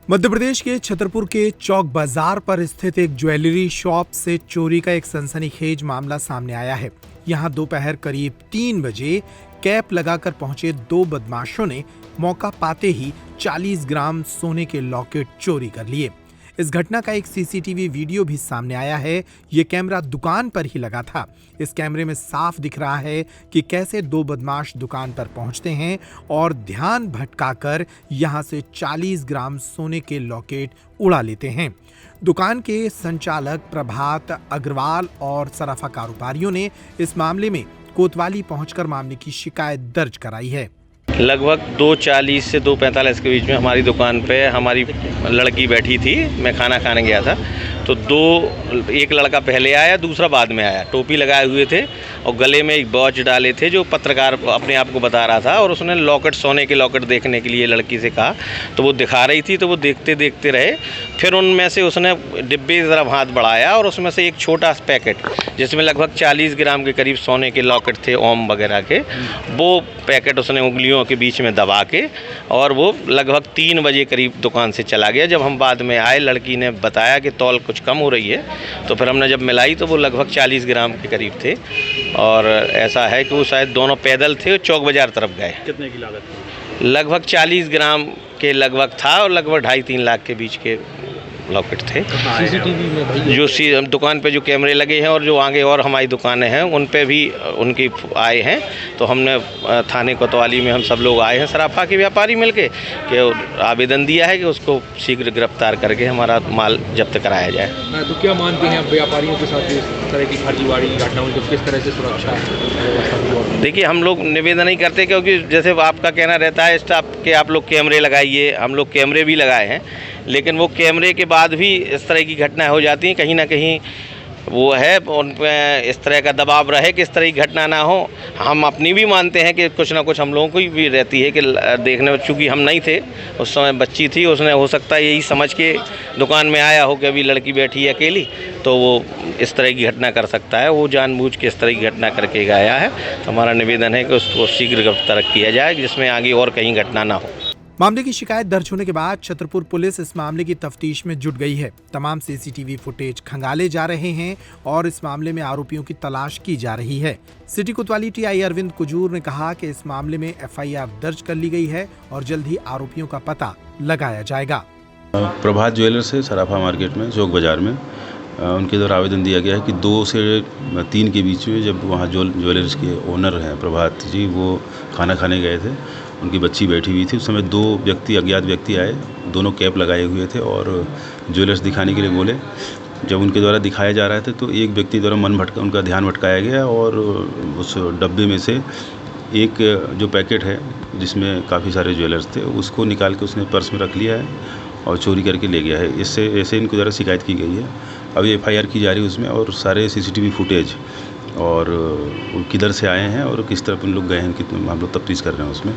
मध्य प्रदेश के छतरपुर के चौक बाजार पर स्थित एक ज्वेलरी शॉप से चोरी का एक सनसनीखेज मामला सामने आया है। यहां दोपहर करीब 3 बजे कैप लगाकर पहुंचे 2 बदमाशों ने मौका पाते ही 40 ग्राम सोने के लॉकेट चोरी कर लिए। इस घटना का एक सीसीटीवी वीडियो भी सामने आया है। ये कैमरा दुकान पर ही लगा था। इस कैमरे में साफ दिख रहा है कि कैसे 2 बदमाश दुकान पर पहुंचते हैं और ध्यान भटकाकर यहां से 40 ग्राम सोने के लॉकेट उड़ा लेते हैं। दुकान के संचालक प्रभात अग्रवाल और सराफा कारोबारियों ने इस मामले में कोतवाली पहुंचकर मामले की शिकायत दर्ज कराई है। लगभग 2:40 से 2:45 के बीच में हमारी दुकान पे हमारी लड़की बैठी थी। मैं खाना खाने गया था तो एक लड़का पहले आया, दूसरा बाद में आया। टोपी लगाए हुए थे और गले में एक वॉच डाले थे जो पत्रकार अपने आप को बता रहा था, और उसने लॉकेट, सोने के लॉकेट देखने के लिए लड़की से कहा तो वो दिखा रही थी, तो वो देखते देखते रहे। फिर उनमें से उसने डिब्बे की तरफ हाथ बढ़ाया और उसमें से एक छोटा सा पैकेट जिसमें लगभग 40 ग्राम के करीब सोने के लॉकेट थे, ओम वगैरह के, वो पैकेट उसने उंगलियों के बीच में दबा के और वो लगभग 3 बजे करीब दुकान से चला गया। जब हम बाद में आए, लड़की ने बताया कि तौल कुछ कम हो रही है, तो फिर हमने जब मिलाई तो वो लगभग 40 ग्राम के करीब थे। और ऐसा है कि वो शायद दोनों पैदल थे और चौक बाजार तरफ गए। कितने की लागत थी? लगभग 40 ग्राम के लगभग था और लगभग 2.5-3 लाख के बीच के लॉकेट थे। सीसीटीवी में भाई जो दुकान पे जो कैमरे लगे हैं और जो आगे और हमारी दुकानें हैं उन पे भी उनकी आए हैं, तो हमने थाने कोतवाली में हम सब लोग आए हैं, सराफा के व्यापारी मिलके कि आवेदन दिया है कि उसको शीघ्र गिरफ्तार करके हमारा माल जब्त कराया जाए। तो क्या मानते हैं व्यापारियों के साथ इस तरह की फर्जीवाड़ी घटनाओं की किस तरह से सुरक्षा? देखिए, हम लोग निवेदन नहीं करते क्योंकि जैसे आपका कहना रहता है स्टाफ के आप लोग कैमरे लगाइए, हम लोग कैमरे भी लगाए हैं, लेकिन वो कैमरे के बाद भी इस तरह की घटनाएं हो जाती हैं। कहीं ना कहीं वो है उन पर इस तरह का दबाव रहे कि इस तरह की घटना ना हो। हम अपनी भी मानते हैं कि कुछ ना कुछ हम लोगों को भी रहती है कि देखने में, चूँकि हम नहीं थे उस समय, बच्ची थी, उसने हो सकता है यही समझ के दुकान में आया हो कि अभी लड़की बैठी है अकेली, तो वो इस तरह की घटना कर सकता है। वो जानबूझ के इस तरह की घटना करके गया है। हमारा निवेदन है कि उसको शीघ्र गिरफ्तार किया जाए जिसमें आगे और कहीं घटना ना हो। मामले की शिकायत दर्ज होने के बाद छतरपुर पुलिस इस मामले की तफ्तीश में जुट गई है। तमाम सीसीटीवी फुटेज खंगाले जा रहे हैं और इस मामले में आरोपियों की तलाश की जा रही है। सिटी कोतवाली टीआई अरविंद कुजूर ने कहा कि इस मामले में एफआईआर दर्ज कर ली गई है और जल्द ही आरोपियों का पता लगाया जाएगा। प्रभात ज्वेलर्स से सराफा मार्केट में, चौक बाजार में, उनके द्वारा आवेदन दिया गया है कि 2 से 3 के बीच में, जब वहाँ ज्वेलर्स के ओनर हैं प्रभात जी, वो खाना खाने गए थे, उनकी बच्ची बैठी हुई थी। उस समय 2 अज्ञात व्यक्ति आए, दोनों कैप लगाए हुए थे और ज्वेलर्स दिखाने के लिए बोले। जब उनके द्वारा दिखाया जा रहा था तो एक व्यक्ति द्वारा उनका ध्यान भटकाया गया और उस डब्बे में से एक जो पैकेट है जिसमें काफ़ी सारे ज्वेलर्स थे, उसको निकाल के उसने पर्स में रख लिया है और चोरी करके ले गया है। ऐसे इनके द्वारा शिकायत की गई है। अभी एफआईआर की जा रही है उसमें, और सारे सीसीटीवी फुटेज और किधर से आए हैं और किस तरफ उन लोग गए हैं, कितने हम लोग तफ्तीश कर रहे हैं उसमें।